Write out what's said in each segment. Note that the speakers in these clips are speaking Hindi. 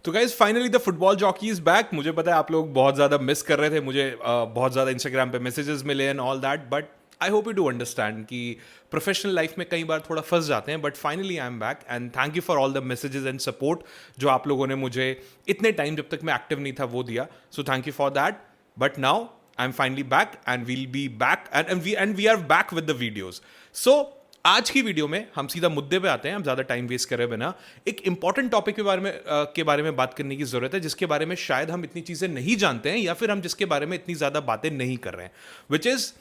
तो guys finally the football jockey is back. मुझे पता है आप लोग बहुत ज़्यादा मिस कर रहे थे मुझे, बहुत ज़्यादा इंस्टाग्राम पे मैसेजेस मिले and all that, but I hope you do understand कि प्रोफेशनल लाइफ में कई बार थोड़ा फंस जाते हैं, but finally I am back and thank you for all the messages and support जो आप लोगों ने मुझे इतने टाइम जब तक मैं एक्टिव नहीं था वो दिया। So thank you for that. But now I am finally back and we'll be back and we are back with the videos. So आज की वीडियो में हम सीधा मुद्दे पे आते हैं, हम ज्यादा टाइम वेस्ट करे बिना। एक इंपॉर्टेंट टॉपिक के बारे में बात करने की जरूरत है, जिसके बारे में शायद हम इतनी चीजें नहीं जानते हैं या फिर हम जिसके बारे में इतनी ज्यादा बातें नहीं कर रहे हैं, which is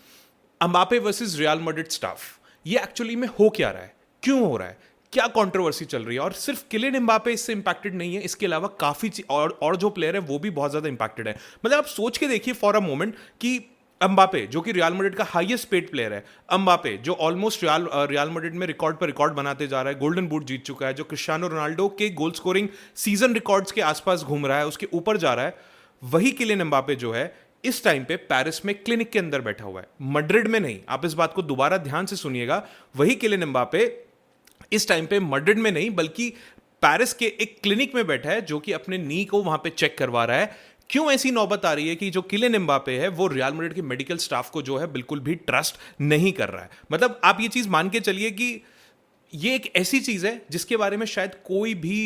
Mbappe versus real Madrid staff. ये एक्चुअली में हो क्या रहा है, क्यों हो रहा है, क्या कंट्रोवर्सी चल रही है, और सिर्फ किलियन एम्बापे इससे इंपैक्टेड नहीं है, इसके अलावा काफी और जो प्लेयर है वो भी बहुत ज्यादा इंपैक्टेड है। मतलब आप सोच के देखिए फॉर अ मोमेंट कि एम्बापे जो कि रियल मैड्रिड का हाईएस्ट पेड प्लेयर है, एम्बापे जो ऑलमोस्ट रियल मैड्रिड में रिकॉर्ड पर रिकॉर्ड बनाते जा रहा है, गोल्डन बूट जीत चुका है, जो क्रिस्टियानो रोनाल्डो के गोल स्कोरिंग सीजन रिकॉर्ड्स के आसपास घूम रहा है, उसके ऊपर जा रहा है, वही किलियन एम्बापे जो है इस टाइम पे पेरिस में क्लिनिक के अंदर बैठा हुआ है, मैड्रिड में नहीं। आप इस बात को दोबारा ध्यान से सुनिएगा, वही किलियन एम्बापे इस टाइम पे मैड्रिड में नहीं बल्कि पेरिस के एक क्लिनिक में बैठा है, जो कि अपने नी को वहां पे चेक करवा रहा है। क्यों ऐसी नौबत आ रही है कि जो किलियन एम्बापे है वो रियल मैड्रिड के मेडिकल स्टाफ को जो है बिल्कुल भी ट्रस्ट नहीं कर रहा है। मतलब आप ये चीज मान के चलिए कि ये एक ऐसी चीज है जिसके बारे में शायद कोई भी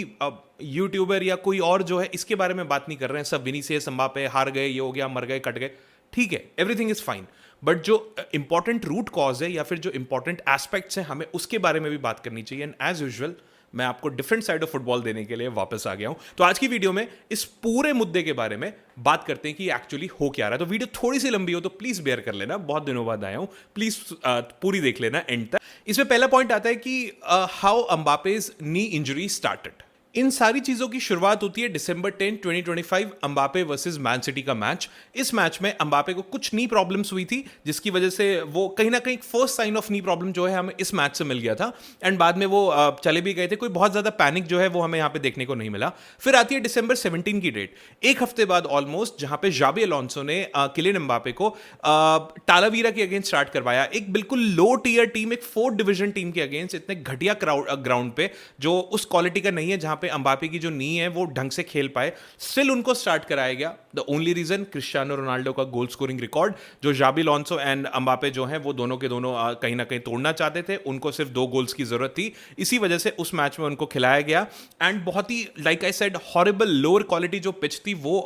यूट्यूबर या कोई और जो है इसके बारे में बात नहीं कर रहे हैं। सब विनीसियस एम्बापे हार गए, ये हो गया, मर गए, कट गए, ठीक है, एवरीथिंग इज फाइन, बट जो इंपॉर्टेंट रूट कॉज है या फिर जो इंपॉर्टेंट एस्पेक्ट्स हैं हमें उसके बारे में भी बात करनी चाहिए। एंड एज यूजुअल मैं आपको डिफरेंट साइड ऑफ फुटबॉल देने के लिए वापस आ गया हूं। तो आज की वीडियो में इस पूरे मुद्दे के बारे में बात करते हैं कि एक्चुअली हो क्या रहा है। तो वीडियो थोड़ी सी लंबी हो तो प्लीज बेयर कर लेना, बहुत दिनों बाद आया हूं, प्लीज पूरी देख लेना एंड तक। इसमें पहला पॉइंट आता है कि हाउ एम्बापेज नी इंजरी स्टार्टेड। इन सारी चीजों की शुरुआत होती है December 10, 2025 Mbappe versus man city का मैच। इस मैच में एम्बापे को कुछ नी प्रॉब्लम्स हुई थी, जिसकी वजह से वो कहीं ना कहीं first sign of knee problem जो है हमें इस मैच से मिल गया था, एंड बाद में वो चले भी गए थे। कोई बहुत ज्यादा पैनिक जो है वो हमें यहाँ पे देखने को नहीं मिला। फिर आती है December 17 की डेट, एक हफ्ते बाद ऑलमोस्ट, जहां पे जाबी अलोंसो ने किलियन एम्बापे को टालावीरा के अगेंस्ट स्टार्ट करवाया, एक बिल्कुल लो टीयर टीम, एक 4th डिवीजन टीम के अगेंस्ट, इतने घटिया ग्राउंड पे जो उस क्वालिटी का नहीं है, जहां पे एम्बापे की जो नी है वो ढंग से खेल पाए, स्टिल उनको स्टार्ट कराया गया। The only reason Cristiano Ronaldo का गोल स्कोरिंग रिकॉर्ड जो जाबी अलोंसो एंड एम्बापे जो है वो दोनों के दोनों कहीं ना कहीं तोड़ना चाहते थे, उनको सिर्फ 2 गोल्स की जरूरत थी, इसी वजह से उस मैच में उनको खिलाया गया। एंड बहुत ही like I said horrible lower quality जो पिच थी वो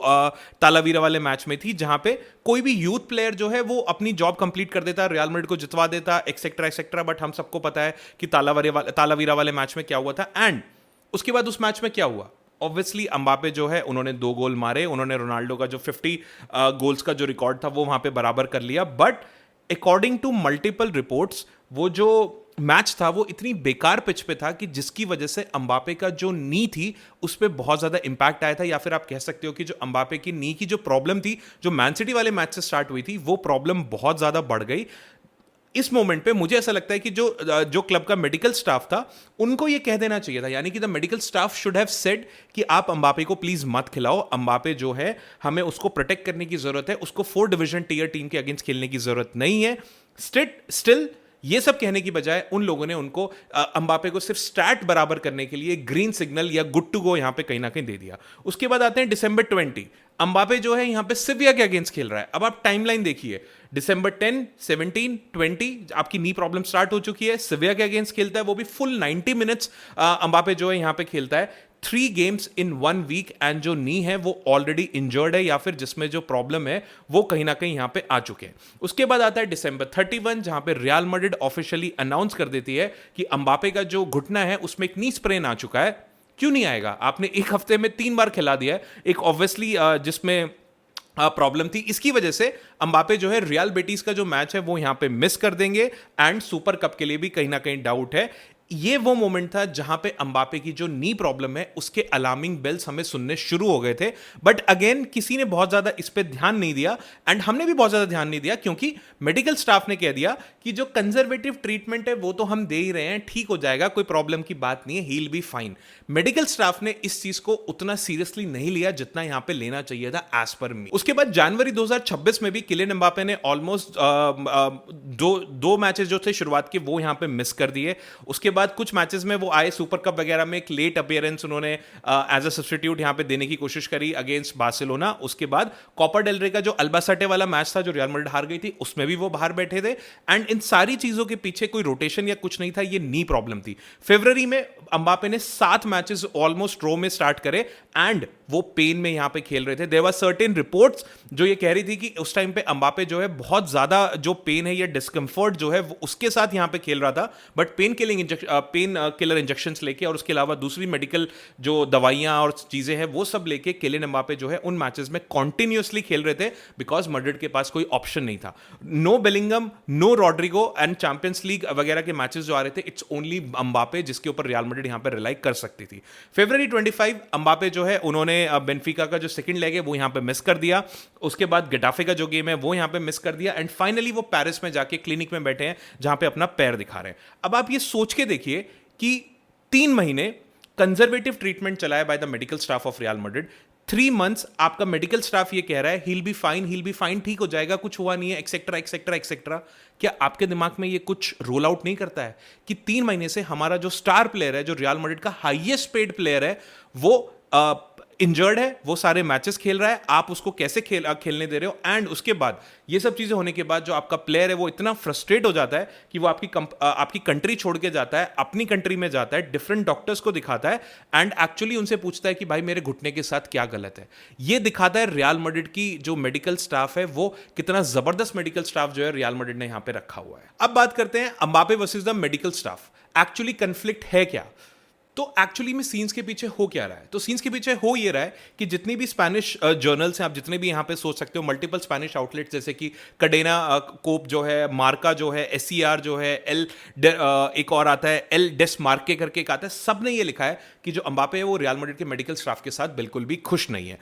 तालावीरा वाले मैच में थी, जहां पे कोई भी यूथ प्लेयर जो है वो अपनी जॉब कंप्लीट कर देता, रियल मैड्रिड को जितवा देता, एक्सेट्रा एक्सेट्रा। बट हम सबको पता है कि तालावीरा वाले मैच में क्या हुआ था। एंड उसके बाद उस मैच में क्या हुआ, ऑब्वियसली एम्बापे जो है उन्होंने 2 गोल मारे, उन्होंने रोनाल्डो का जो 50 गोल्स का जो रिकॉर्ड था वो वहां पे बराबर कर लिया। But according to multiple reports वो जो मैच था वो इतनी बेकार पिच पे था कि जिसकी वजह से एम्बापे का जो नी थी उस पर बहुत ज्यादा इंपैक्ट आया था, या फिर आप कह सकते हो कि जो एम्बापे की नी की जो प्रॉब्लम थी जो मैन सिटी वाले मैच से स्टार्ट हुई थी वो प्रॉब्लम बहुत ज्यादा बढ़ गई। इस मोमेंट पे मुझे ऐसा लगता है कि जो क्लब का मेडिकल स्टाफ था उनको ये कह देना चाहिए था, यानी कि the medical staff should have said कि आप एम्बापे को प्लीज मत खिलाओ, एम्बापे जो है हमें उसको प्रोटेक्ट करने की जरूरत है, उसको 4 डिवीजन टीयर टीम के अगेंस्ट खेलने की जरूरत नहीं है। स्टिल ये सब कहने की बजाय उन लोगों ने उनको एम्बापे को सिर्फ स्टैट बराबर करने के लिए ग्रीन सिग्नल या गुड टू गो यहां पे कहीं ना कहीं दे दिया। उसके बाद आते हैं December 20, एम्बापे जो है यहां पे सिविया के अगेंस्ट खेल रहा है। अब आप टाइमलाइन देखिए, December 10, 17, 20 आपकी नी प्रॉब्लम स्टार्ट हो चुकी है, सिविया के अगेंस्ट खेलता है, वो भी फुल 90 मिनट्स एम्बापे जो है यहां पे खेलता है, 3 गेम्स इन 1 वीक, एंड जो नी है वो ऑलरेडी इंजर्ड है या फिर जिसमें जो प्रॉब्लम है वो कहीं ना कहीं यहां पे आ चुके हैं। उसके बाद आता है December 31, जहां पे रियल मैड्रिड ऑफिशियली अनाउंस कर देती है कि एम्बापे का जो घुटना है उसमें एक नी स्प्रेन आ चुका है। क्यों नहीं आएगा, आपने एक हफ्ते में 3 बार खिला दिया है, एक ऑब्वियसली जिसमें प्रॉब्लम थी, इसकी वजह से एम्बापे जो है रियल बेटिस का जो मैच है वो यहां पे मिस कर देंगे, एंड सुपर कप के लिए भी कहीं ना कहीं डाउट है। ये वो मोमेंट था जहां पे एम्बापे की जो नी प्रॉब्लम है उसके अलार्मिंग बेल्स हमें सुनने शुरू हो गए थे। बट अगेन किसी ने बहुत ज्यादा इस पे ध्यान नहीं दिया, एंड हमने भी बहुत ज्यादा ध्यान नहीं दिया, क्योंकि मेडिकल स्टाफ ने कह दिया कि जो कंजर्वेटिव ट्रीटमेंट है वो तो हम दे ही रहे हैं, ठीक हो जाएगा, कोई प्रॉब्लम की बात नहीं है, he will be fine. Medical staff ने इस चीज को उतना सीरियसली नहीं लिया जितना यहां पे लेना चाहिए था एज पर मी। उसके बाद जनवरी 2026 में भी किलियन एम्बापे ने ऑलमोस्ट दो मैचेस जो थे शुरुआत के वो यहां पे मिस कर दिए। उसके बाद कुछ मैचेस में वो आए, सुपर कप वगैरह में एक लेट अपीयरेंस उन्होंने एज अ सब्स्टिट्यूट यहाँ पे देने की कोशिश करी अगेंस्ट बार्सिलोना। उसके बाद कोपा डेल रे का जो अल्बासाटे वाला मैच था जो रियल मैड्रिड हार गई थी, उसमें भी वो बाहर बैठे थे। एंड इन सारी चीजों के पीछे कोई रोटेशन या कुछ नहीं था, ये नी प्रॉब्लम थी। फरवरी में अम्बापे ने 7 मैचेस ऑलमोस्ट ड्रॉ में स्टार्ट करे एंड वो पेन में यहां पे खेल रहे थे। देयर वर सर्टेन रिपोर्ट्स जो ये कह रही थी कि उस टाइम पे अम्बापे जो है बहुत ज्यादा जो पेन है या डिस्कंफर्ट जो है वो उसके साथ यहां पे खेल रहा था, बट पेन किलर इंजेक्शंस लेके और उसके अलावा दूसरी मेडिकल जो दवाइयां और चीजें हैं वो सब लेके किलियन एम्बापे जो है उन मैचेस में कॉन्टिन्यूसली खेल रहे थे, बिकॉज मैड्रिड के पास कोई ऑप्शन नहीं था। No Bellingham, no Rodrygo and Champions League वगैरह के मैचेस जो आ रहे थे, इट्स ओनली अम्बापे जिसके ऊपर रियल मैड्रिड यहां पे रिलाई कर सकती थी। फरवरी 25 अम्बापे जो है उन्होंने बेनफिका का जो सेकंड लेग है वो यहां पे मिस कर दिया। उसके बाद गेटाफे का जो गेम है वो यहां पे मिस कर दिया एंड फाइनली वो पेरिस में जाके क्लिनिक में बैठे हैं जहां पे अपना पैर दिखा रहे हैं। अब आप ये सोच के देखिए कि 3 महीने कंजर्वेटिव ट्रीटमेंट चलाया by the medical staff of real Madrid. 3 months आपका मेडिकल स्टाफ ये कह रहा है हील बी फाइन, ठीक हो जाएगा, कुछ हुआ नहीं है, एक्सेट्रा एक्सेट्रा एक्सेट्रा। क्या आपके दिमाग में ये कुछ रोल आउट नहीं करता है कि 3 महीने से हमारा जो स्टार प्लेयर है, जो रियल मैड्रिड का हाईएस्ट पेड प्लेयर है, वो इंजर्ड है, वो सारे मैचेस खेल रहा है, आप उसको कैसे खेलने दे रहे हो? एंड उसके बाद ये सब चीजें होने के बाद जो आपका प्लेयर है वो इतना फ्रस्ट्रेट हो जाता है कि वो आपकी कंट्री छोड़ के जाता है, अपनी कंट्री में जाता है, डिफरेंट डॉक्टर्स को दिखाता है एंड एक्चुअली उनसे पूछता है कि भाई मेरे घुटने के साथ क्या गलत है। ये दिखाता है रियल मैड्रिड की जो मेडिकल स्टाफ है वो कितना जबरदस्त मेडिकल स्टाफ जो है रियल मैड्रिड ने यहां पे रखा हुआ है। अब बात करते हैं Mbappe versus the medical staff. Actually conflict है क्या? तो एक्चुअली में सीन्स के पीछे हो क्या रहा है? तो सीन्स के पीछे हो ये रहा है कि जितनी भी स्पेनिश जर्नल्स हैं, आप जितने भी यहाँ पे सोच सकते हो, मल्टीपल स्पेनिश आउटलेट्स जैसे कि कडेना कोप जो है, मार्का जो है, एससीआर जो है, एक और आता है एल डेस मार्के करके एक आता है, सब ने ये लिखा है कि जो अम्बापे है वो रियल मैड्रिड के मेडिकल स्टाफ के साथ बिल्कुल भी खुश नहीं है।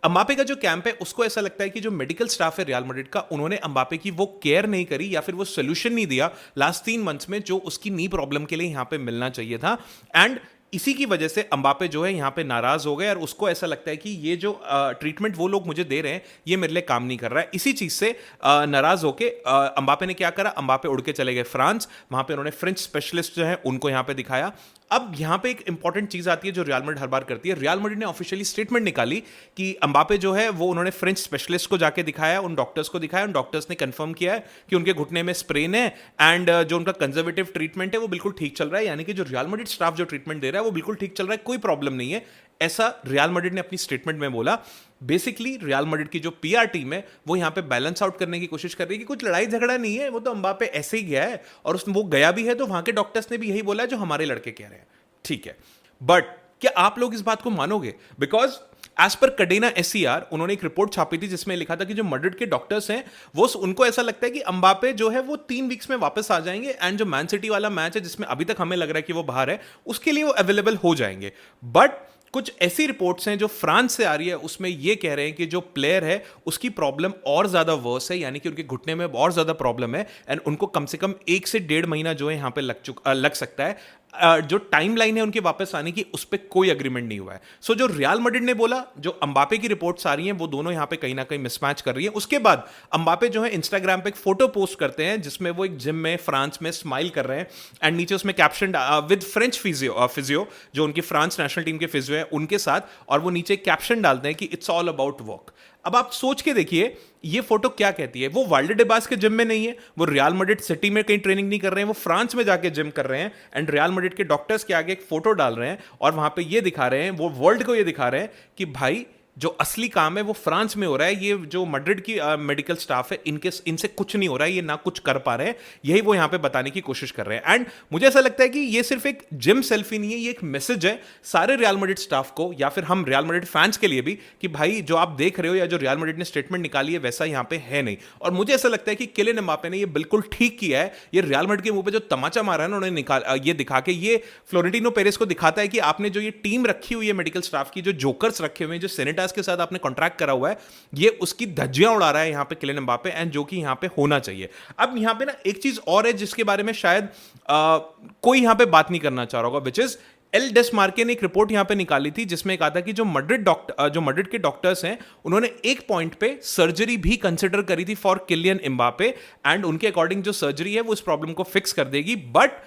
अम्बापे का जो कैंप है उसको ऐसा लगता है कि जो मेडिकल स्टाफ है रियल मैड्रिड का, उन्होंने अम्बापे की वो केयर नहीं करी या फिर वो सोल्यूशन नहीं दिया लास्ट 3 मंथ्स में जो उसकी नी प्रॉब्लम के लिए यहाँ पे मिलना चाहिए था। एंड इसी की वजह से अम्बापे जो है यहाँ पे नाराज हो गए और उसको ऐसा लगता है कि ये जो ट्रीटमेंट वो लोग मुझे दे रहे हैं ये मेरे लिए काम नहीं कर रहा है। इसी चीज से नाराज होके अम्बापे ने क्या करा, अम्बापे उड़ के चले गए फ्रांस। वहां पे उन्होंने फ्रेंच स्पेशलिस्ट जो है उनको यहाँ पे दिखाया। अब यहाँ पे एक इंपॉर्टेंट चीज आती है जो रियल मैड्रिड हर बार करती है। रियल मैड्रिड ने ऑफिशियली स्टेटमेंट निकाली कि अम्बापे जो है वो उन्होंने फ्रेंच स्पेशलिस्ट को जाके दिखाया, उन डॉक्टर्स को दिखाया, उन डॉक्टर्स ने कंफर्म किया है कि उनके घुटने में स्प्रेन है एंड जो उनका कंजर्वेटिव ट्रीटमेंट है वो बिल्कुल ठीक चल रहा है, यानी कि जो रियल मैड्रिड स्टाफ जो ट्रीटमेंट दे रहा है वो बिल्कुल ठीक चल रहा है, कोई प्रॉब्लम नहीं है। ऐसा रियल मैड्रिड ने अपनी स्टेटमेंट में बोला। बेसिकली रियल मैड्रिड की जो पीआर टीम है वो यहां पे बैलेंस आउट करने की कोशिश कर रही है कि कुछ लड़ाई झगड़ा नहीं है, वो तो अम्बापे ऐसे ही गया है और उसमें वो गया भी है तो वहां के डॉक्टर्स ने भी यही बोला है जो हमारे लड़के कह रहे हैं, ठीक है। बट क्या आप लोग इस बात को मानोगे? बिकॉज एज पर कडेना एससीआर उन्होंने एक रिपोर्ट छापी थी जिसमें लिखा था कि जो मैड्रिड के डॉक्टर्स हैं वो उनको ऐसा लगता है कि अम्बापे जो है वो 3 वीक्स में वापस आ जाएंगे एंड जो मैन सिटी वाला मैच है जिसमें अभी तक हमें लग रहा है कि वो बाहर है, उसके लिए वो अवेलेबल हो जाएंगे। बट कुछ ऐसी रिपोर्ट्स हैं जो फ्रांस से आ रही है, उसमें ये कह रहे हैं कि जो प्लेयर है उसकी प्रॉब्लम और ज्यादा वर्स है, यानी कि उनके घुटने में और ज्यादा प्रॉब्लम है एंड उनको कम से कम 1 से 1.5 महीना जो है यहां पे लग सकता है। जो टाइमलाइन है उनके वापस आने की उस पर कोई अग्रीमेंट नहीं हुआ है। सो जो रियल मैड्रिड ने बोला, जो अम्बापे की रिपोर्ट्स आ रही हैं वो दोनों यहां पे कहीं ना कहीं मिसमैच कर रही है। उसके बाद अम्बापे जो है इंस्टाग्राम पे एक फोटो पोस्ट करते हैं जिसमें वो एक जिम में फ्रांस में स्माइल कर रहे हैं एंड नीचे उसमें कैप्शन विद फ्रेंच फिजियो जो उनकी फ्रांस नेशनल टीम के फिजियो है उनके साथ, और वो नीचे कैप्शन डालते हैं कि इट्स ऑल अबाउट वर्क। अब आप सोच के देखिए ये फोटो क्या कहती है। वो वाल्डेबास के जिम में नहीं है, वो रियल मैड्रिड सिटी में कहीं ट्रेनिंग नहीं कर रहे हैं, वो फ्रांस में जाके जिम कर रहे हैं एंड रियल मैड्रिड के डॉक्टर्स के आगे एक फोटो डाल रहे हैं और वहां पे ये दिखा रहे हैं, वो वर्ल्ड को ये दिखा रहे हैं कि भाई जो असली काम है वो फ्रांस में हो रहा है, ये जो मैड्रिड की मेडिकल स्टाफ है इनसे कुछ नहीं हो रहा है, ये ना कुछ कर पा रहे हैं, यही वो यहां पे बताने की कोशिश कर रहे हैं। एंड मुझे ऐसा लगता है कि ये सिर्फ एक जिम सेल्फी नहीं है, ये एक मैसेज है सारे रियल मैड्रिड स्टाफ को या फिर हम रियल मैड्रिड फैंस के लिए भी कि भाई जो आप देख रहे हो या जो रियल मैड्रिड ने स्टेटमेंट निकाली है वैसा यहां पे है नहीं। और मुझे ऐसा लगता है कि किलियन एम्बापे ने ये बिल्कुल ठीक किया है। ये रियल मैड्रिड के मुंह पे जो तमाचा मारा है ना उन्होंने ये दिखा के, ये फ्लोरेंटिनो पेरेस को दिखाता है कि आपने जो ये टीम रखी हुई है मेडिकल स्टाफ की, जो जोकर्स रखे हुए हैं, जो सेनेटास के साथ आपने कॉन्ट्रैक्ट करा हुआ है, ये उसकी धज्जियां उड़ा रहा है यहां पे किलियन एम्बापे एंड जो कि यहां पे होना चाहिए। अब यहां पे ना एक चीज और है जिसके बारे में शायद कोई यहां पे बात नहीं करना चाह रहा होगा, विच इज एल डेस मार्के ने एक रिपोर्ट यहां पे निकाली थी जिसमें कहा था कि जो मैड्रिड के डॉक्टर्स हैं उन्होंने एक पॉइंट पे सर्जरी भी कंसिडर करी थी फॉर किलियन एम्बापे एंड उनके अकॉर्डिंग जो सर्जरी है वो इस प्रॉब्लम को फिक्स कर देगी। But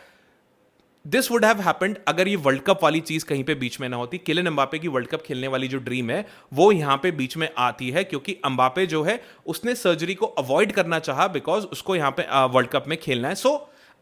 this would have happened अगर ये वर्ल्ड कप वाली चीज कहीं पे बीच में ना होती। किलियन एम्बापे की वर्ल्ड कप खेलने वाली जो ड्रीम है वो यहां पे बीच में आती है, क्योंकि एम्बापे जो है उसने सर्जरी को अवॉइड करना चाहा बिकॉज उसको यहां पे वर्ल्ड कप में खेलना है। सो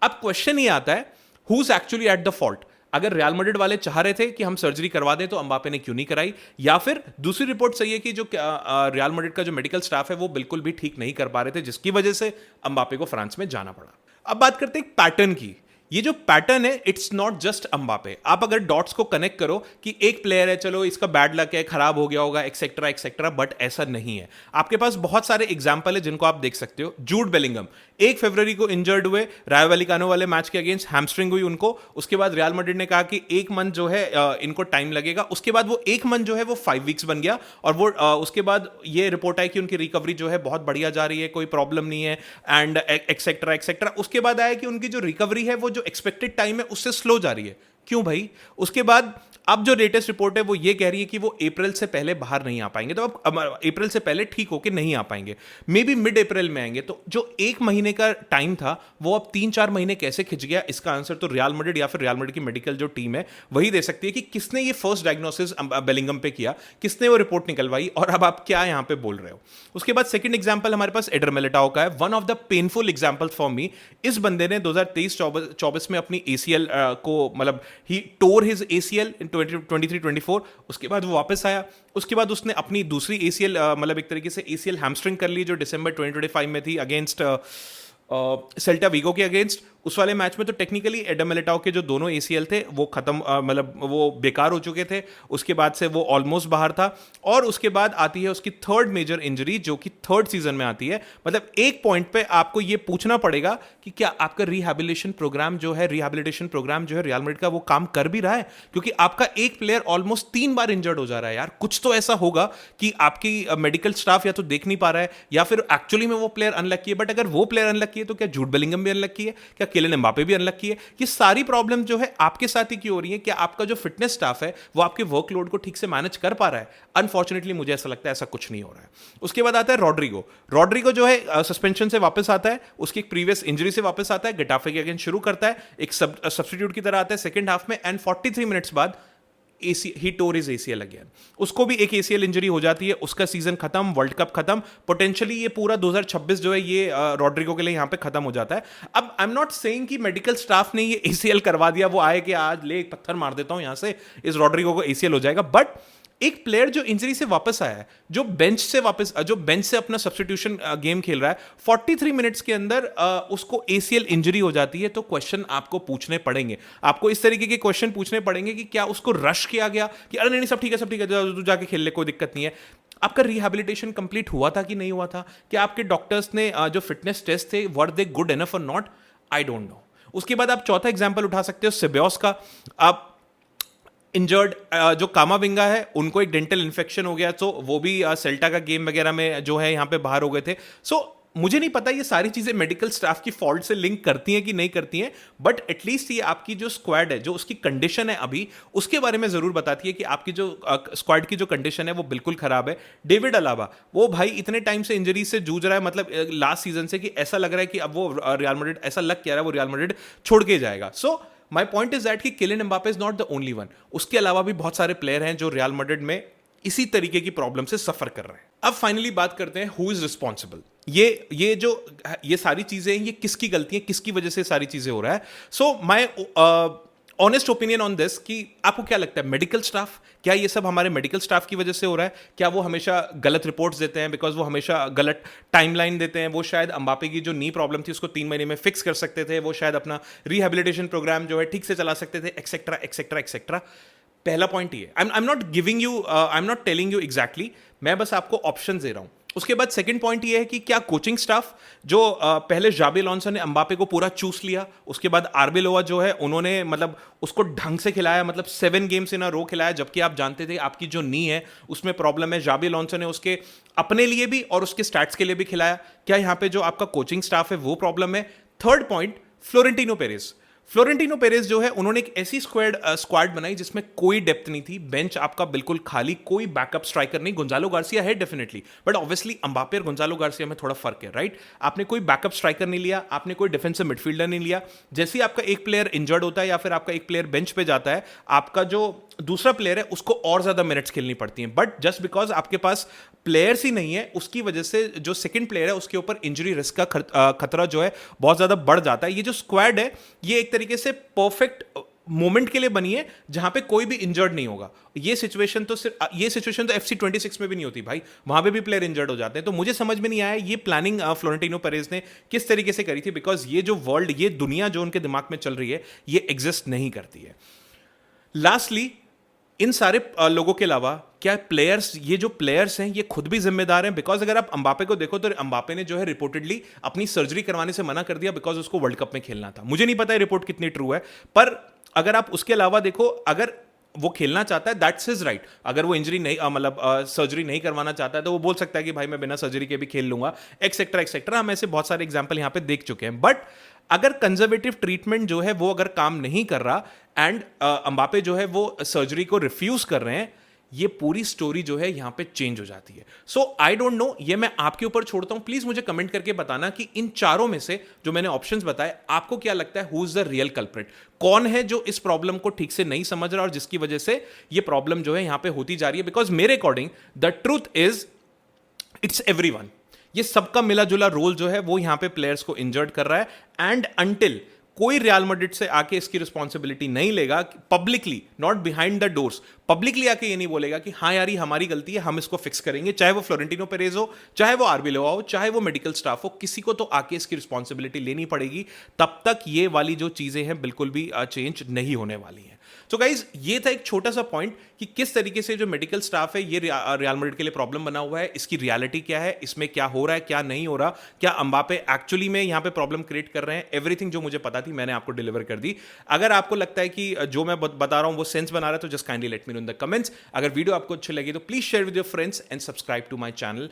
अब क्वेश्चन ये आता है, who is actually at the fault? अगर रियल मैड्रिड वाले चाह रहे थे कि हम सर्जरी करवा दें तो एम्बापे ने क्यों नहीं कराई, या फिर दूसरी रिपोर्ट सही है कि जो रियल मैड्रिड का जो मेडिकल स्टाफ है वो बिल्कुल भी ठीक नहीं कर पा रहे थे, जिसकी वजह से एम्बापे को फ्रांस में जाना पड़ा। अब बात करते हैं पैटर्न की। ये जो पैटर्न है इट्स नॉट जस्ट एम्बापे। आप अगर डॉट्स को कनेक्ट करो कि एक प्लेयर है, चलो इसका बैड लक है, खराब हो गया होगा, एक्सेट्रा एक्सेट्रा, बट ऐसा नहीं है। आपके पास बहुत सारे एग्जांपल है जिनको आप देख सकते हो। जूड बेलिंगम 1 फरवरी को इंजर्ड हुए, रायो वैलेकानो वाले मैच के अगेंस्ट हैमस्ट्रिंग हुई उनको। उसके बाद रियल मैड्रिड ने कहा कि 1 मंथ जो है इनको टाइम लगेगा। उसके बाद वो 1 मंथ जो है वो 5 वीक्स बन गया, और वो उसके बाद ये रिपोर्ट आई कि उनकी रिकवरी जो है बहुत बढ़िया जा रही है, कोई प्रॉब्लम नहीं है, एंड एक्सेट्रा एक्सेट्रा। उसके बाद आया कि उनकी जो रिकवरी है वो जो एक्सपेक्टेड टाइम है उससे स्लो जा रही है। क्यों भाई? उसके बाद अब जो लेटेस्ट रिपोर्ट है वो ये कह रही है कि वो अप्रैल से पहले बाहर नहीं आ पाएंगे। तो अब अप्रैल से पहले ठीक होके नहीं आ पाएंगे, मे बी मिड अप्रैल में आएंगे। तो जो 1 महीने का टाइम था वो अब 3-4 महीने कैसे खिंच गया? इसका आंसर तो रियल मैड्रिड या फिर रियल मैड्रिड की मेडिकल जो टीम है वही दे सकती है कि किसने ये फर्स्ट डायग्नोसिस बेलिंगम पे किया, किसने वो रिपोर्ट निकलवाई, और अब आप क्या यहां पे बोल रहे हो। उसके बाद सेकंड एग्जांपल हमारे पास एडर मिलिटाओ का है, one of the painful example for me. इस बंदे ने 2023-24 में अपनी ACL को मतलब ही टोर हिज ACL इन 2023-24। उसके बाद वो वापस आया, उसके बाद उसने अपनी दूसरी ACL मतलब एक तरीके से ACL हैमस्ट्रिंग कर ली जो दिसंबर 2025 में थी अगेंस्ट सेल्टा वीगो के अगेंस्ट। उस वाले मैच में तो टेक्निकली एडर मिलिटाओ के जो दोनों ACL थे वो खत्म मतलब वो बेकार हो चुके थे। उसके बाद से वो ऑलमोस्ट बाहर था, और उसके बाद आती है उसकी थर्ड मेजर इंजरी जो कि थर्ड सीजन में आती है। मतलब एक पॉइंट पे आपको ये पूछना पड़ेगा कि क्या आपका रिहैबिलिटेशन प्रोग्राम जो है रियल मैड्रिड का वो काम कर भी रहा है, क्योंकि आपका एक प्लेयर ऑलमोस्ट 3 बार इंजर्ड हो जा रहा है। यार कुछ तो ऐसा होगा कि आपकी मेडिकल स्टाफ या तो देख नहीं पा रहा है या फिर एक्चुअली में वो प्लेयर अनलकी है। बट अगर वो प्लेयर अनलकी है तो क्या जूड बेलिंगम भी अनलकी है? क्या किलियन एम्बापे भी अनलकी है? ये सारी प्रॉब्लम जो है आपके साथ ही क्यों हो रही है? क्या आपका जो फिटनेस स्टाफ है वो आपके वर्कलोड को ठीक से मैनेज कर पा रहा है? अनफॉर्चुनेटली मुझे ऐसा लगता है ऐसा कुछ नहीं हो रहा है। उसके बाद आता है रॉड्रिगो जो है सस्पेंशन से वापस आता है, उसकी एक प्रीवियस इंजरी से वापस आता है, गेटाफे के अगेंस्ट शुरू करता है, एक सब्स्टिट्यूट की तरह आता है सेकंड हाफ में, एंड 43 मिनट्स बाद ही टोर इज ACL अगेन। उसको भी एक ACL इंजरी हो जाती है, उसका सीजन खत्म, वर्ल्ड कप खत्म, पोटेंशियली ये पूरा 2026 जो है ये रॉड्रिगो के लिए यहाँ पे खत्म हो जाता है। अब आई एम नॉट सेइंग कि मेडिकल स्टाफ ने ये ACL करवा दिया, वो आए कि आज ले एक पत्थर मार देता हूं यहां से, इस रॉड्रिगो को ACL हो जाएगा। बट एक प्लेयर जो इंजरी से वापस आया है, जो बेंच से अपना सब्स्टिट्यूशन गेम खेल रहा है, 43 मिनट्स के अंदर उसको ACL इंजरी हो जाती है, तो क्वेश्चन आपको पूछने पड़ेंगे। आपको इस तरीके के क्वेश्चन पूछने पड़ेंगे कि क्या उसको रश किया गया कि अरे नहीं सब ठीक है तू जाके खेल ले, कोई दिक्कत नहीं है। आपका रिहैबिलिटेशन कंप्लीट हुआ था कि नहीं हुआ था? क्या आपके डॉक्टर्स ने जो फिटनेस टेस्ट थे वर दे गुड एनफ और नॉट? I don't know. उसके बाद आप चौथा एग्जाम्पल उठा सकते हो सेबेयोस का। आप इंजर्ड जो कामाविंगा है उनको एक डेंटल इन्फेक्शन हो गया, तो वो भी सेल्टा का गेम वगैरह में जो है यहाँ पे बाहर हो गए थे। सो मुझे नहीं पता ये सारी चीजें मेडिकल स्टाफ की फॉल्ट से लिंक करती हैं कि नहीं करती हैं, बट एटलीस्ट ये आपकी जो स्क्वाड है, जो उसकी कंडीशन है अभी, उसके बारे में जरूर बताती है कि आपकी जो स्क्वाड की जो कंडीशन है वो बिल्कुल खराब है। डेविड अलाबा वो भाई इतने टाइम से इंजरी से जूझ रहा है, मतलब लास्ट सीजन से, कि ऐसा लग रहा है कि अब वो रियल मैड्रिड, ऐसा लग क्या रहा है वो रियल मैड्रिड छोड़ के जाएगा। So my point is that कि Kylian Mbappe is not the only one. उसके अलावा भी बहुत सारे प्लेयर हैं जो रियल मैड्रिड में इसी तरीके की प्रॉब्लम से सफर कर रहे हैं। अब फाइनली बात करते हैं हु इज रिस्पॉन्सिबल। ये सारी चीजें ये किसकी गलती है, किसकी वजह से सारी चीजें हो रहा है। So my honest opinion on this कि आपको क्या लगता है, मेडिकल स्टाफ, क्या ये सब हमारे मेडिकल स्टाफ की वजह से हो रहा है? क्या वो हमेशा गलत रिपोर्ट्स देते हैं बिकॉज वो हमेशा गलत टाइमलाइन देते हैं? वो शायद एम्बापे की जो नी प्रॉब्लम थी उसको 3 महीने में फिक्स कर सकते थे, वो शायद अपना रिहैबिलिटेशन प्रोग्राम जो है ठीक से चला सकते थे, एक्सेट्रा एक्सेट्रा एक्सेट्रा। पहला पॉइंट ये, I am not telling you exactly, मैं बस आपको ऑप्शन दे रहा हूं। उसके बाद सेकंड पॉइंट ये है कि क्या कोचिंग स्टाफ जो पहले जाबी अलोंसो ने एम्बापे को पूरा चूस लिया, उसके बाद आर्बेलोवा जो है उन्होंने मतलब उसको ढंग से खिलाया, मतलब 7 गेम्स इन अ रो खिलाया, जबकि आप जानते थे आपकी जो नी है उसमें प्रॉब्लम है। जाबी अलोंसो ने उसके अपने लिए भी और उसके स्टैट्स के लिए भी खिलाया। क्या यहाँ पे जो आपका कोचिंग स्टाफ है वो प्रॉब्लम है? Third point, Florentino Perez. Florentino Perez जो है उन्होंने एक ऐसी स्क्वाड बनाई जिसमें कोई डेप्थ नहीं थी, बेंच आपका बिल्कुल खाली, कोई बैकअप स्ट्राइकर नहीं। गोंजालो गार्सिया है डेफिनेटली, बट ऑब्वियसली एम्बापे और गोंजालो गार्सिया में थोड़ा फर्क है, राइट? आपने कोई बैकअप स्ट्राइकर नहीं लिया, आपने कोई डिफेंसिव मिडफील्डर नहीं लिया। जैसे ही आपका एक प्लेयर इंजर्ड होता है या फिर आपका एक प्लेयर बेंच पे जाता है, आपका जो दूसरा प्लेयर है उसको और ज्यादा मिनट्स खेलनी पड़ती हैं। बट जस्ट बिकॉज आपके पास प्लेयर्स ही नहीं है, उसकी वजह से जो सेकंड प्लेयर है उसके ऊपर इंजरी रिस्क का खतरा जो है बहुत ज्यादा बढ़ जाता है। ये जो स्क्वाड है ये एक तरीके से परफेक्ट मोमेंट के लिए बनी है जहां पे कोई भी इंजर्ड नहीं होगा। ये सिचुएशन तो FC26 में भी नहीं होती भाई, वहां पे भी प्लेयर इंजर्ड हो जाते हैं। तो मुझे समझ में नहीं आया ये प्लानिंग फ्लोरेंटिनो पेरेज ने किस तरीके से करी थी, बिकॉज ये जो वर्ल्ड, ये दुनिया जो उनके दिमाग में चल रही है ये एग्जिस्ट नहीं करती है। लास्टली, इन सारे लोगों के अलावा क्या प्लेयर्स, ये जो प्लेयर्स हैं ये खुद भी जिम्मेदार हैं? बिकॉज अगर आप अंबापे को देखो तो अंबापे ने जो है रिपोर्टेडली अपनी सर्जरी करवाने से मना कर दिया बिकॉज उसको वर्ल्ड कप में खेलना था। मुझे नहीं पता है रिपोर्ट कितनी ट्रू है, पर अगर आप उसके अलावा देखो, अगर वो खेलना चाहता है दैट्स हिज राइट। अगर वो इंजरी नहीं मतलब सर्जरी नहीं करवाना चाहता है तो वो बोल सकता है कि भाई मैं बिना सर्जरी के भी खेल लूंगा, एक्सेट्रा एक्सेट्रा। हम ऐसे बहुत सारे एग्जाम्पल यहां पे देख चुके हैं। बट अगर कंजर्वेटिव ट्रीटमेंट जो है वो अगर काम नहीं कर रहा एंड अंबापे जो है वो सर्जरी को रिफ्यूज कर रहे हैं, ये पूरी स्टोरी जो है यहां पे चेंज हो जाती है। सो आई डोंट नो, ये मैं आपके ऊपर छोड़ता हूं। प्लीज मुझे कमेंट करके बताना कि इन चारों में से जो मैंने ऑप्शंस बताए, आपको क्या लगता है who is the real culprit? कौन है जो इस प्रॉब्लम को ठीक से नहीं समझ रहा और जिसकी वजह से ये प्रॉब्लम जो है यहां पे होती जा रही है? बिकॉज मेरे according the truth is it's everyone. ये सबका मिला जुला रोल जो है वो यहां पे प्लेयर्स को इंजर्ड कर रहा है। एंड अंटिल कोई रियल मैड्रिड से आके इसकी रिस्पॉन्सिबिलिटी नहीं लेगा publicly, not behind the doors, publicly आके ये नहीं बोलेगा कि हाँ यार ये हमारी गलती है, हम इसको फिक्स करेंगे, चाहे वो फ्लोरेंटिनो पेरेज हो, चाहे वो आरबी लोआ हो, चाहे वो मेडिकल स्टाफ हो, किसी को तो आके इसकी रिस्पॉन्सिबिलिटी लेनी पड़ेगी। तब तक ये वाली जो चीजें हैं बिल्कुल भी चेंज नहीं होने वाली हैं। तो गाइज ये था एक छोटा सा पॉइंट कि किस तरीके से जो मेडिकल स्टाफ है ये रियल मैड्रिड के लिए प्रॉब्लम बना हुआ है, इसकी रियलिटी क्या है, इसमें क्या हो रहा है क्या नहीं हो रहा, क्या अंबापे एक्चुअली में यहां पे प्रॉब्लम क्रिएट कर रहे हैं। एवरीथिंग जो मुझे पता थी मैंने आपको डिलीवर कर दी। अगर आपको लगता है कि जो मैं बता रहा हूं वो सेंस बना रहा है तो just kindly let me know in the comments. अगर वीडियो आपको अच्छी लगी तो please share with your friends and subscribe to my channel